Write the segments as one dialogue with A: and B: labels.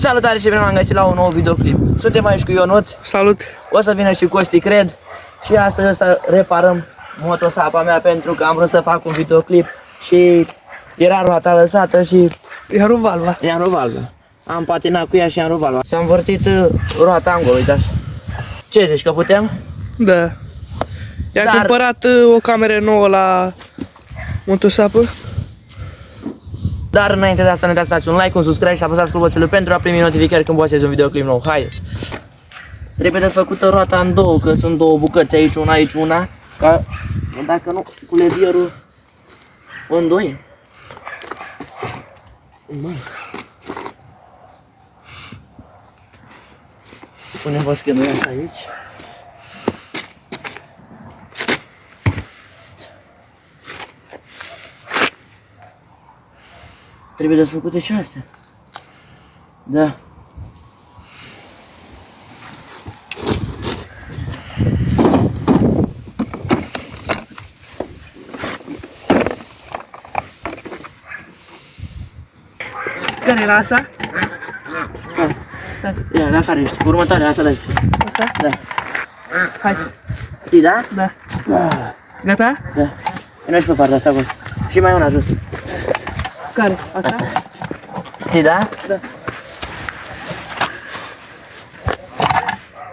A: Salutare și bine v-am găsit la un nou videoclip. Suntem aici cu Ionuț.
B: Salut!
A: O să vină și Costi, cred. Și astăzi o să reparăm motosapa mea pentru că am vrut să fac un videoclip și era roata lăsată și
B: Iar o valva.
A: i-am rupt valva. Am patinat cu ea și am rupt valva. S-a învârtit roata angol, uite așa. Ce zici, că putem?
B: Da. I-am
A: Dar-
B: cumpărat o cameră nouă la motosapă.
A: Dar înainte de asta ne dați un like, un subscribe și apăsați clopoțelul pentru a primi notificări când postez un videoclip nou. Haide! Trebuie de făcută roata în două, că sunt două bucăți, aici una, ca dacă nu, cu levierul o îndoie. Punem boschetul ăsta aici. Trebuie desfăcute și astea. Da.
B: Care era asta?
A: Ia, la care ești? Următoarea, asta de aici.
B: Asta?
A: Da.
B: Hai.
A: Știi, da?
B: Da.
A: Da.
B: Gata?
A: Da. Nu ești pe partea asta acolo. Și mai una jos.
B: Care? Asta?
A: Știi, da?
B: Da.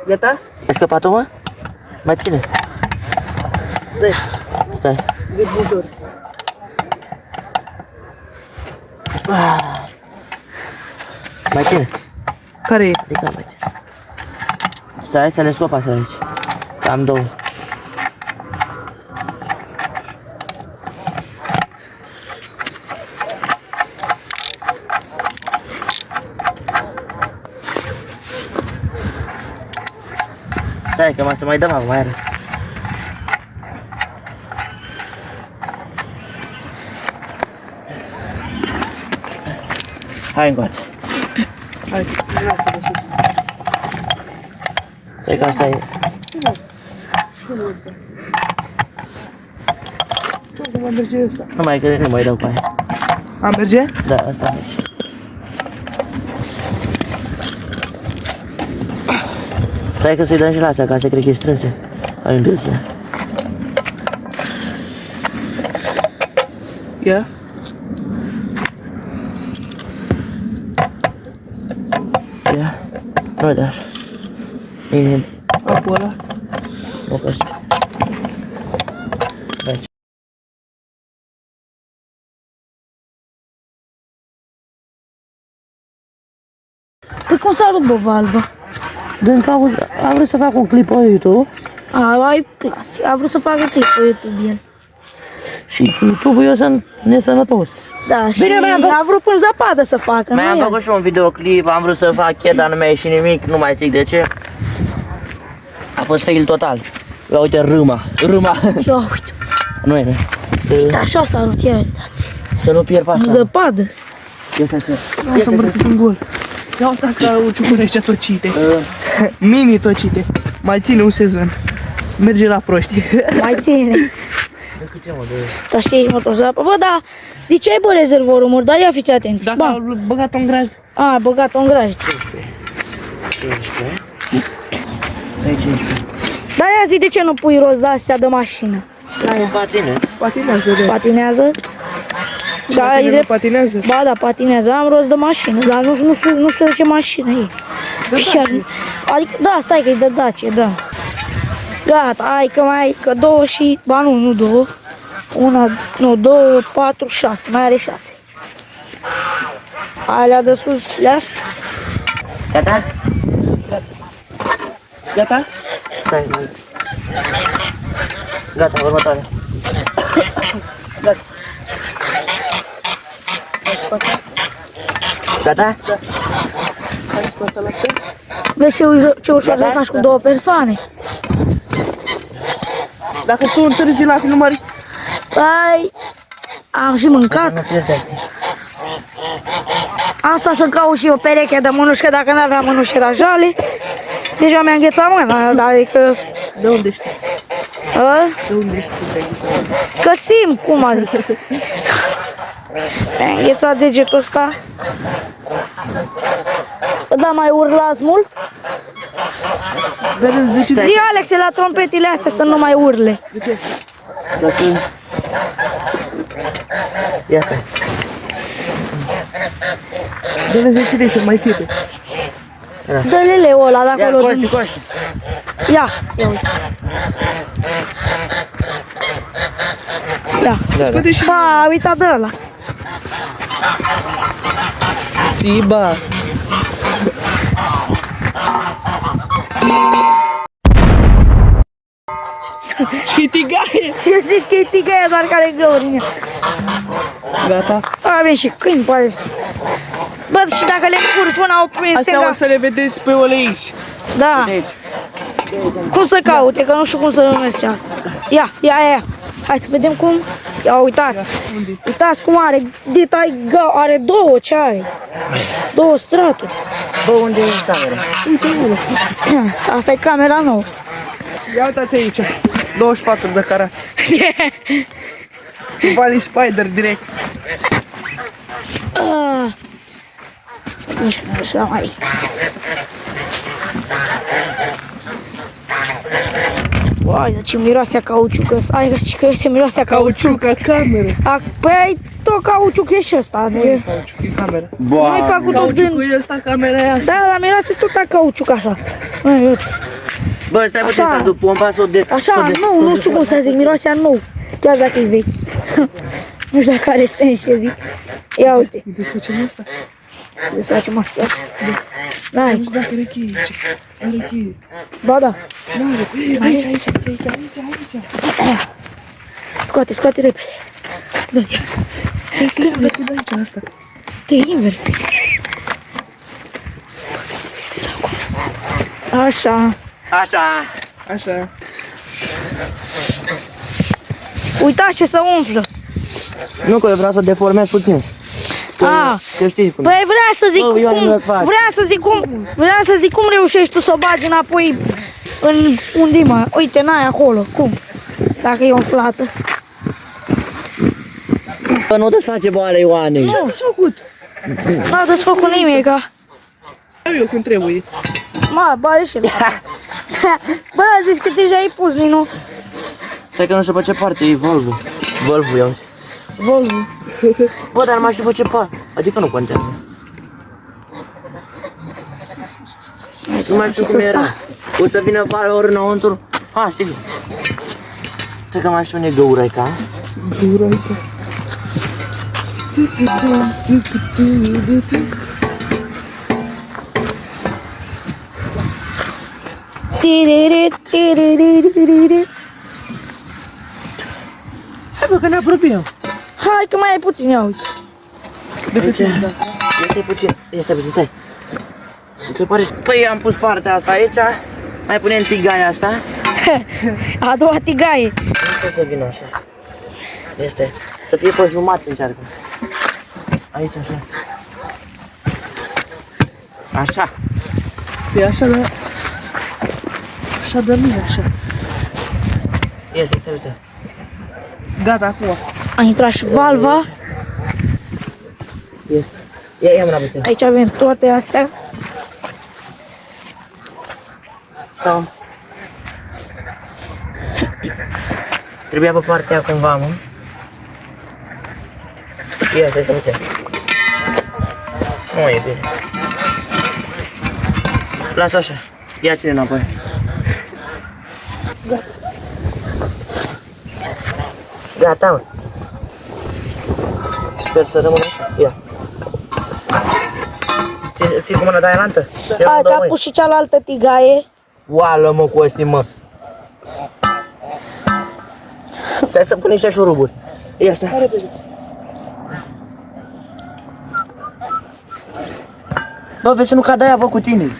B: Gata?
A: Ai scăpat-o, mă? Mai ține.
B: Dă-i.
A: Stai.
B: Vezi bujor.
A: Mai ține.
B: Care e?
A: Adică mai ține. Stai să le scop astea aici. Am două. Stai că să mai dăm acum, mai are. Hai încoace.
B: Hai, lasă de sus.
A: Stai că asta e.
B: Ce cum merge ăsta?
A: Nu mai că nu mai dau cu aia.
B: A merge?
A: Da, asta merge. Stai că să-i dăm și la astea, că astea cred că e strânse. Am impresia.
B: Ia.
A: Ia. Nu de așa. Bine,
B: Apă ăla.
A: nu că asta. Dai.
C: Păi cum s-a rupt o valvă?
A: Din cauza, am vrut să fac un clip pe YouTube
C: Ai clasic, a vrut să facă clip pe YouTube el.
A: și YouTube-ul eu sunt nesănătos.
C: Da, și
A: Bine, mai am făcut-
C: a vrut până zăpadă să facă,
A: Mai
C: nu
A: am
C: el.
A: făcut și un videoclip, am vrut să fac chiar, dar nu mi-a ieșit nimic, nu mai zic de ce. A fost fail total. Ia uite râma.
C: Ia uite,
A: Nu e, nu.
C: uite așa s-a rupt, ia uitați.
A: Să nu pierd pe
C: În
A: asta.
C: zăpadă.
A: Ia să
B: Hai să îmbărțit un gol. Ia uitați ca o ciucură aici tocite. Mini tocite. Mai ține un sezon. Merge la proști.
C: Mai ține. Dar știi motosapă? Bă, da, de ce ai bă rezervorul mor? Dar ia fiți atenți.
B: Dacă
C: Ba,
B: a băgat-o în graj.
C: a, băgat-o în graj.
A: 15. Aici 15.
C: Dar ia zi de ce nu pui rost de astea de mașină? La ea.
A: Patine.
B: Patinează, de.
C: Patinează? Da, e drept.
B: Patinează.
C: Ba da, patinează, am rost de mașină, dar nu știu de ce mașină e. Chiar, adică, da, stai că e de Dacia, da. Gata, hai că mai ai, că două și, ba nu două. Una, nu, două, patru, șase, mai are 6. Alea de sus, le-a spus.
A: Gata?
B: Gata?
A: Stai, mai. Gata, următoare.
B: Gata.
A: Gata?
B: Hai să pasă la fel.
C: Vezi ce ușor de faci cu două persoane?
B: Dacă tu întârzi la filmări,
C: Păi, am și mâncat.
A: Nu pierzi astea.
C: Am stat să caut și o pereche de mânușcă, dacă nu aveam mânușe la jale. Deja mi-a înghețat mâna, dar adică...
B: de unde știi?
C: A?
B: De unde știi că te-ai înghețat?
C: Că simt, cum adică? Mi-a înghețat degetul ăsta. Da, mai urlați mult?
B: Dar în 10
C: Zi, Alexe, la trompetele astea să nu mai urle.
B: de ce?
A: Dacă... Iată.
B: Dă-le 10 lei să mai țipe.
C: Dă-le leu ăla de
A: Ia,
C: acolo.
A: Costi, Costi.
C: Ia uite. Ia.
A: Da, da.
B: Scoate și
C: Pa, uita de ăla.
B: țiba. Și tigaie.
C: Ce zici că e tigaia doar care găuri în ea?
B: Gata.
C: Avem și câini, poate. Bă, și dacă le curci una o pui în
B: Astea
C: stânga.
B: o să le vedeți pe OLX.
C: Da. Cum să caute, că nu știu cum să numesc asta. Ia. Hai să vedem cum. Ia uitați. Uitați cum are detai, are două, ce are? Două straturi.
A: Bă, unde e camera?
B: Uite, unul.
C: Asta e camera nouă.
B: Ia uitați aici. 24 de carat. Valley Spider direct.
C: Nu știu mai. Uai, dar ce miroase a cauciuc ăsta. Ai găsit că este miroase a cauciuc.
B: Cauciuc ca cameră.
C: Păi, tot cauciuc e și ăsta.
B: Nu cauciuc, e cameră.
C: Nu-i făcut tot din...
B: Cauciucul e ăsta, camera e asta.
C: Da, dar miroase tot a cauciuc așa. Uite.
A: Bă, stai puțin
C: Așa.
A: să duc pompa sau de...
C: Așa, nu știu cum să zic, miroase a nou. Chiar dacă e vechi. Nu știu dacă are sens ce zic. Ia uite,
B: Desfacem asta?
C: desfacem asta. N-ai.
B: Nu știu dacă are cheie aici. Are cheie.
C: Ba da.
B: N-are. Aici.
C: Scoate repede.
B: Stai să vedem de aici asta.
C: Te invers. Așa.
A: Așa.
B: Așa.
C: Uitați ce se umflă.
A: Nu, că eu vreau să deformez puțin. Că știi cum.
C: Păi vreau să zic
A: Bă, Ioane, nu-ți faci.
C: vreau să zic cum reușești tu să o bagi înapoi în unde mă. Uite, n-ai acolo. Cum? Dacă e umflată.
A: Bă, nu desface boale, Ioane.
B: Ce am făcut?
C: N-a desfăcut nimica.
B: Eu când trebuie.
C: Mă, bare și el. Bă, zici că deja ai pus, Ninu.
A: Stai că nu știu pe ce parte e Volvo. Volvo, iau.
C: Volvo.
A: Bă, dar nu mai știu pe ce parte. Adică nu contează. Nu mai știu cum era. O să vină valori înăuntru. Știi. Stai că mai știu unde e găuraica.
B: Găuraica. Hai bă, că ne apropiem.
C: Hai că mai ai puțin, ia uite.
B: De pe
A: Aici.
B: tine, da.
A: Este puțin. Stai puțin, stai. Se pare... Păi am pus partea asta aici. Mai punem tigaia asta.
C: A doua tigaie.
A: Nu pot să vină așa. Este. Să fie pe jumătate încearcă. Aici așa. Așa.
B: E așa, da. Așa de mine, așa.
A: Este, uite.
B: Gata, acum.
C: A intrat și valva.
A: Este. Ia mâna puțin.
C: Aici avem toate astea.
A: Stau. Trebuia pe partea cumva, mă. Ia, stai să uite. Nu e bine. Lasă așa. Ia ține înapoi. Gata, mă. Sper să rămână așa. Ia. Ții cu mâna de aia lantă?
C: Hai că a pus și cealaltă tigaie.
A: Oală, mă, Costi, mă. Stai să pun niște șuruburi. Ia stai. Bă, vezi să nu cadă aia, bă, cu tine.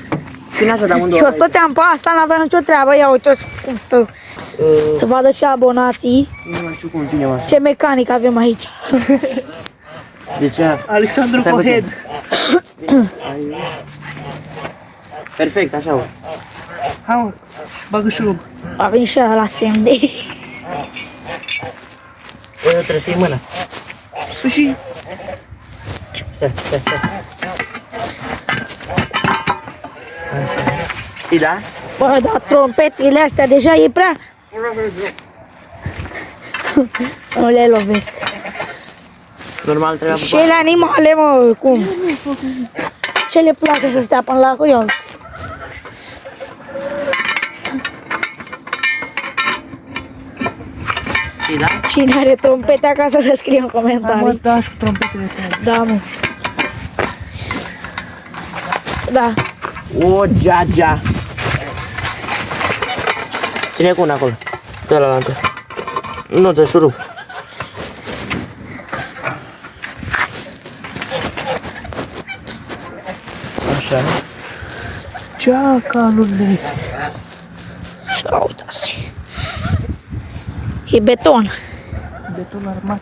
A: Ține așa de amândouă.
C: Eu stăteam pe asta, n-aveam nicio treabă. Ia uite cum stă. Să vadă și abonații
A: Nu mai știu cum ține, mă.
C: ce mecanic avem aici.
A: De ce?
B: Alexandru
A: Stai
B: Cohed.
A: puțin. Perfect, așa, bă.
B: Hai mă, bagă șurub.
C: A venit și ăla la semn de...
A: Bă, eu trebuie să iei mâna.
B: Și
A: Stai. Știi, da?
C: Bă, dar trompetele astea deja e prea... Nu le lovesc.
A: Normal trebuia
C: Și ele animale, mă, cum? Ce le place să stea până la cu eu?
A: Știi, da?
C: Cine are trompete acasă să scrie în
B: Mă,
C: comentarii.
B: da, și cu trompetele tale.
C: Da, mă. Da.
A: O, Geagea. Ține cu una acolo. De la lantă. Nu, de șurub. Așa.
B: Ceacalule.
C: Ia uitați. E beton.
B: Beton armat.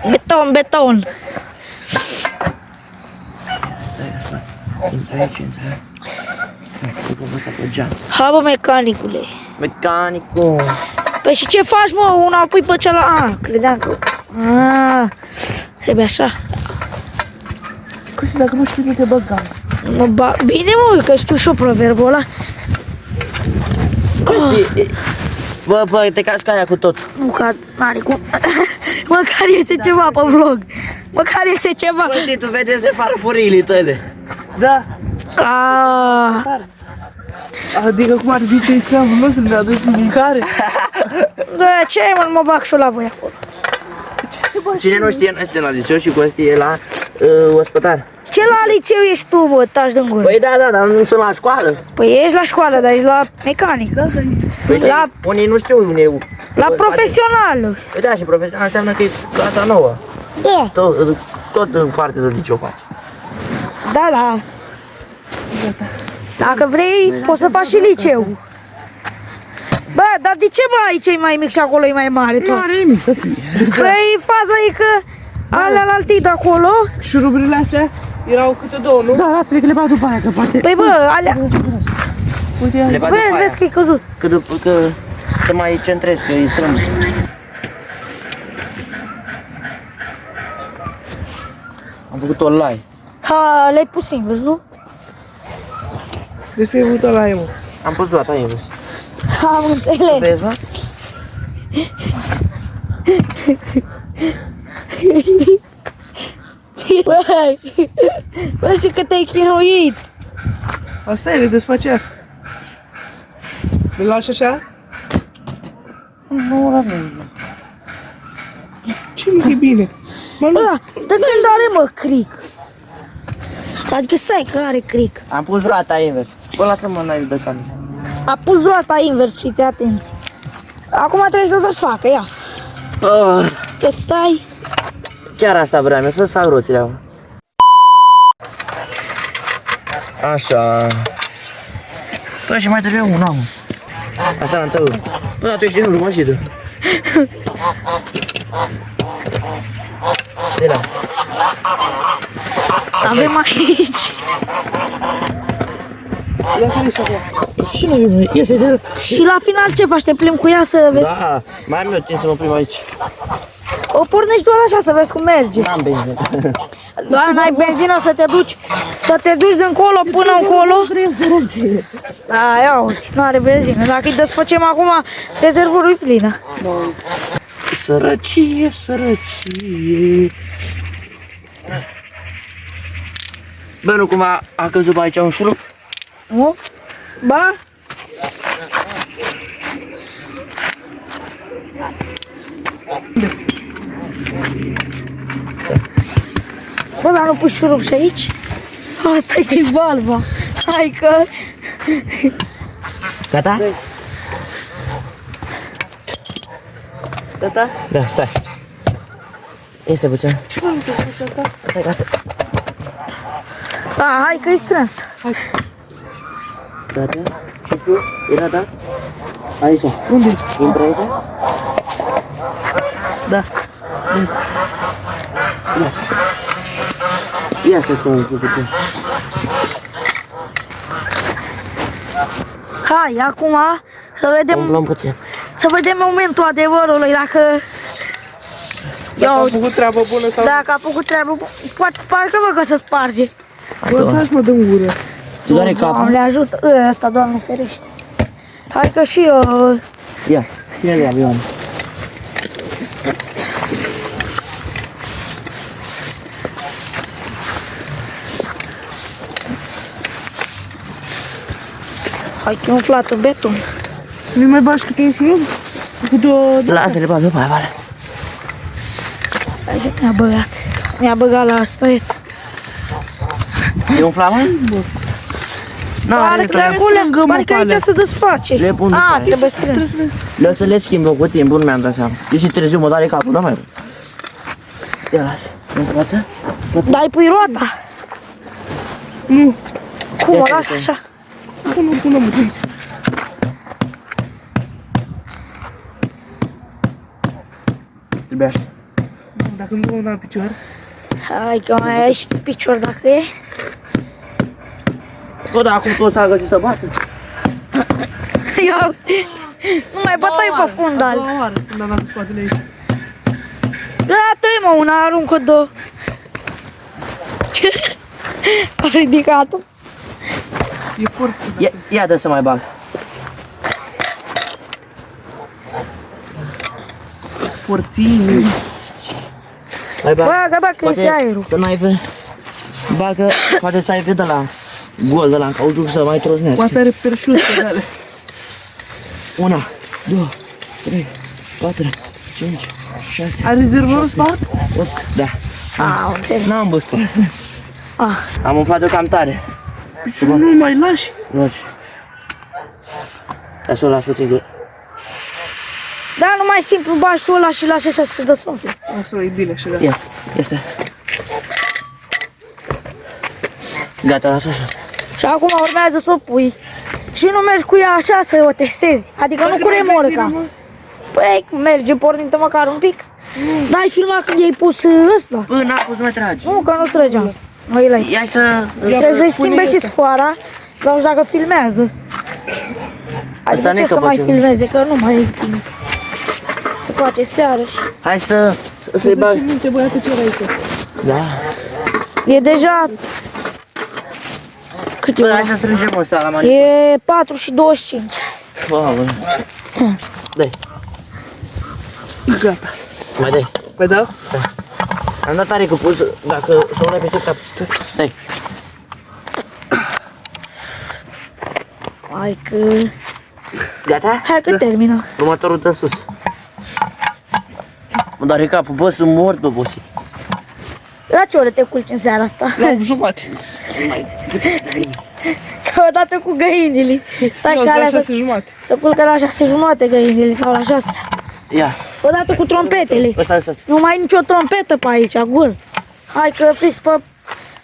C: Beton, beton.
A: Intră aici, intră. După vă să pe geam.
C: Hai, bă, mecanicule.
A: Mecanicul.
C: Păi și ce faci, mă? Una pui pe cealaltă. Credeam că... Trebuie așa.
B: Că și dacă nu știu, nu te băgam.
C: Bine, mă, că știu și eu proverbul ăla.
A: Bă, te cască aia cu tot.
C: Nu, că n-are cum. Măcar iese ceva pe vlog. Măcar iese ceva.
A: Bă, știi, tu vedeți de farfuriile tale.
B: Da. Adică cum ar fi că sclavul nostru ne-a dus în mâncare?
C: Da, ce ai, mă bag și eu la voi acolo.
B: Ce se bagi?
A: Cine nu știe, noi suntem la liceu și Costi e la ospătar.
C: Ce la liceu ești tu, bă, taci din gură?
A: Păi da, dar nu sunt la școală.
C: Păi ești la școală, dar ești la mecanic.
B: Da, da,
A: Păi
C: La-
A: unii nu știu unde e.
C: La profesional.
A: Păi da, și profesional înseamnă că e clasa nouă.
C: Da,
A: Tot în parte de liceu faci.
C: da, da. Dacă vrei, poți să faci și liceu. Bă, dar de ce, bă, aici e mai mic și acolo e mai mare tot?
B: nu are nimic să fie.
C: Păi faza e că alea la altii de acolo.
B: Șuruburile astea erau câte două, nu? Da, lasă-le că le bag după aia, că poate...
C: Păi bă, alea,
B: Uite, ia.
A: Le bagi după aia.
C: vezi că e căzut.
A: Că să mai centrezi, că e strâmb. Am făcut-o live.
C: Ha, le-ai pus invers, nu?
B: Despre uita la emo.
A: Am pus doar invers.
C: Am înțeles.
A: Vezi, mă?
C: Băi, bă, și că te-ai chinuit.
B: Asta e, le desfacea. Le lași așa?
A: Nu, la mine.
B: Ce mic e bine. Mă,
C: Bă,
B: nu.
C: da, de când are, mă, cric? Adică stai că are cric.
A: Am pus roata invers. Bă, lasă-mă înainte de cameră.
C: A pus roata invers, fiți atenți. Acum trebuie să desfacă, ia. Cât stai?
A: Chiar asta vreau eu, să-ți fac roțile acum. Așa. Bă, și mai trebuie una, mă. Asta la întâi. Bă, dar tu ești în urmă și tu. Bine.
C: Avem aici.
B: Ia că și acolo.
A: Cine e, mă? Iese de rău.
C: Și la final ce faci? Te plimbi cu ea să vezi?
A: Da, mai am eu timp să mă prim aici.
C: O pornești doar așa să vezi cum merge.
A: N-am benzină.
C: Doar n-ai benzină să te duci de încolo până încolo. Da, ia uzi, n-are benzină. Dacă îi desfăcem acum, rezervorul e plină.
A: Sărăcie, sărăcie. Bă, nu cumva a căzut pe aici un șurub?
C: Nu? Ba? Bă, dar nu pui șurub și aici? Asta e că-i valva. Hai că...
A: Gata?
B: Gata?
A: Da, stai. Iese puțin.
B: Ce m-am desfăcut asta?
A: Stai ca să...
C: Da, hai că-i strâns.
A: Gata? Și sus? Era dat? Aici.
B: Unde?
A: Intră aici?
B: Da.
A: Ia să sun puțin.
C: Hai, acum să vedem,
A: Umblăm puțin.
C: să vedem momentul adevărului, dacă...
B: Dacă am făcut treabă bună sau...
C: Dacă a făcut treabă, poate parcă vă că se sparge.
B: Bă, taci mă, dă-mi gură.
A: Tu doare capul?
C: Doamne ajută, ăsta, Doamne ferește. Hai că și eu...
A: Ia, ține-l ia, Ioan.
C: Hai că e umflat în beton.
B: Nu mai bași câte un șurub? Cu două...
A: Lasă-le, bă, după aia, vale.
C: Hai că mi-a băgat. Mi-a băgat la asta, e.
A: E umflat, mă?
C: Pare că aici se desface.
A: Le pun după
C: A,
A: aia.
C: trebuie strâns.
A: Le-o să le schimb eu cu timpul, nu mi-am dat seama. Deci târziu mă doare capul, da mai rău. Ia lasă, în față.
C: Dai pui roata.
B: Nu,
C: Cum o
A: Ia
C: lași
A: să-i
C: așa?
B: până mă.
A: Trebuie așa.
B: Dacă nu dau la picior.
C: Hai că mai ai și picior dacă e.
A: Tot acum tot s-a găsit să bată.
C: Ia uite. Nu mai bătai pe fundal.
B: A doua oară, când am dat în spatele aici.
C: Iată-i mă, una aruncă două. A ridicat-o.
B: E forță.
A: Ia dă să mai bag.
B: Forțini.
A: Mai bag.
C: Bă, că iese aerul.
A: Să n-ai vă... Bagă, poate să ai vă de la gol de la în cauciuc să mai trosnești.
B: Poate are perșut pe ale.
A: 1, 2, 3, 4, 5, 6,
B: Are rezervorul spart?
A: 8, da.
C: A, înțeleg.
A: N-am băstă.
C: Ah.
A: Am umflat-o cam tare.
B: Piciorul nu mai lași.
A: Rogi. Dar să o las puțin că...
C: Da, nu mai simplu, bagi tu ăla și lași așa să se dă somnul.
B: Asta e bine așa, gata.
A: Ia, este. Gata, lasă așa.
C: Și acum urmează să o pui. Și nu mergi cu ea așa să o testezi. Adică nu cu remorca. Păi merge pornită măcar un pic. Dar ai filmat când i-ai pus ăsta?
A: Bă, n-a pus, nu mai tragi.
C: Nu, că nu trăgeam. Mai la
A: Ia să...
C: trebuie să-i schimbe și sfoara. Dar nu știu dacă filmează. Adică
A: nu-i
C: ce să
A: că
C: mai
A: facem.
C: filmeze, că nu mai e timp. Se face seară și...
A: Hai să-i bag.
B: Ce minte, băiatul, ce era aici?
A: Da.
C: E deja... Cât e
A: Bă,
C: ora?
A: hai să strângem ăsta la mani.
C: E 4 și 25.
A: Bă, bă. Dai,
B: Gata.
A: mai dai.
B: Păi da?
A: Am dat tare cu pus, dacă să o dai peste cap. Dai.
C: Hai că...
A: Gata?
C: Hai că termină.
A: Următorul dă sus. Mă doare capul, bă, sunt mort obosit.
C: La ce oră te culci în seara asta?
B: La 8 jumate.
C: Că odată cu găinile. Stai
B: Nu,
C: că
B: la
C: alea
B: 6
C: să,
B: jumate.
C: să culcă la 6 jumate găinile sau la 6.
A: Ia,
C: Odată cu trompetele.
A: ăsta.
C: Nu mai e nicio trompetă pe aici, gol. Hai că fix pe...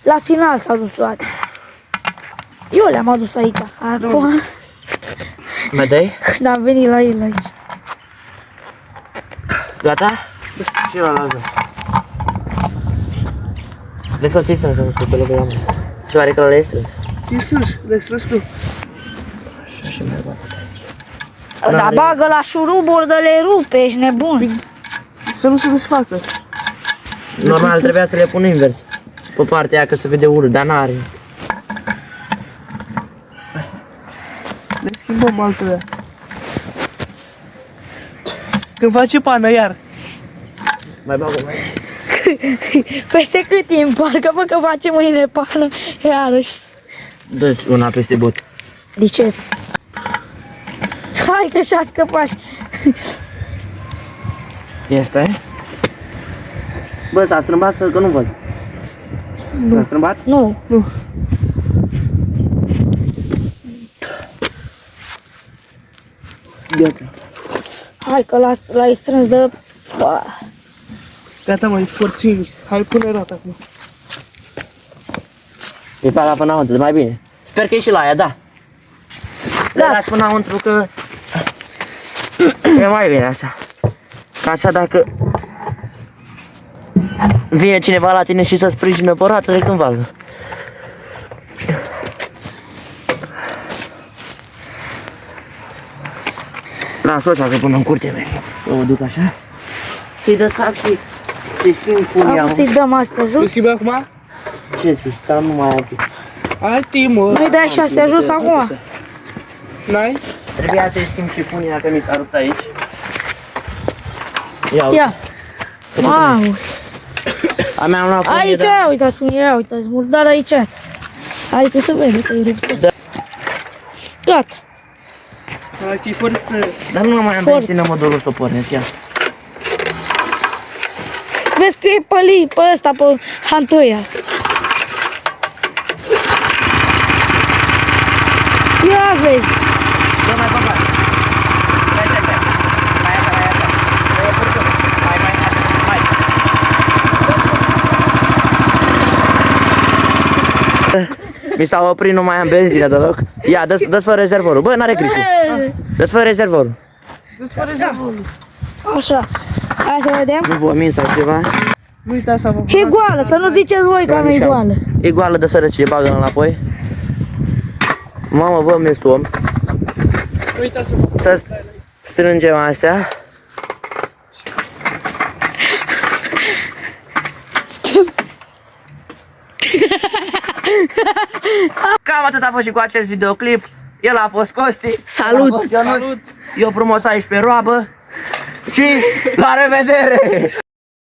C: La final s-a dus toate. Eu le-am adus aici. Acum,
A: Mai dai?
C: când am venit la el aici.
A: Gata? Și la lasă. Vezi că ți-i strâns, nu știu pe locul la mână. Ce pare că ăla e strâns.
B: E strâns, le-ai strâns tu.
A: Așa și mai bag.
C: Dar bagă la șuruburi de le rupe, ești nebun.
B: Să nu se desfacă.
A: Normal trebuia să le pun invers. Pe partea aia că se vede urât, dar n-are.
B: Le schimbăm altul ăia. Când face pană iar.
A: Mai bag o mai.
C: Peste cât timp? Parcă bă că face mâine pană, iarăși.
A: Dă una peste bot.
C: De ce? Hai că și-a scăpat.
A: Este? Bă, s-a strâmbat că nu văd. S-a strâmbat?
C: Nu.
B: Nu.
A: Gata.
C: Hai că l-ai strâns de... Ba.
B: Gata, măi, forțini. Hai, pune roata acum.
A: E pe ala până înăuntru, mai bine. Sper că e și la aia, da.
C: Gata.
A: Le las până înăuntru că... E mai bine așa. Ca așa dacă... Vine cineva la tine și să sprijină pe roată de când valgă. Las-o așa că până în curte merg. Eu o duc așa. Ți-i dă sac și să-i schimb funia.
C: Am să-i dăm asta
B: Îl
C: jos.
B: schimbi acum?
A: Ce zici? Sau nu mai ai?
B: Ai timp.
C: Nu-i dai și astea jos acum.
B: N-ai?
A: Trebuia să-i schimb și punia că mi s-a rupt aici. Ia, uite.
C: Ia. Mamă.
A: A mea am luat punie,
C: Aici,
A: dar...
C: uitați-mă, ia, uitați, murdar aici. Adică se vede că e ruptă.
A: Da.
C: Gata.
B: Hai că-i forță.
A: Dar nu mai am
C: Forță.
A: benzină modulul să o pornesc, ia.
C: Vezi că e pălit pe ăsta, pe hantoia. Ia vezi.
A: Dă mai băgat. Hai, hai, hai. Hai, hai, hai, hai. Hai, furtună. Hai, hai, hai, hai. Mi s-a oprit, nu mai am benzină deloc. Ia, dă-ți fără rezervorul. Bă, n-are griful. Dă-ți fără rezervorul.
B: Du-ți fără rezervorul.
C: Așa. Hai să vedem.
A: Nu vă mint sau ceva.
B: Nu uita să vă
C: E goală, să nu ziceți voi că nu e goală.
A: E goală de sărăcie, bagă-l înapoi. Mamă, bă, mi-e somn.
B: Nu uita să vă
A: Să strângem astea. Cam atât a fost și cu acest videoclip. El a fost Costi.
C: Salut!
A: El a fost Ionuț. Eu frumos aici pe roabă. Și la revedere!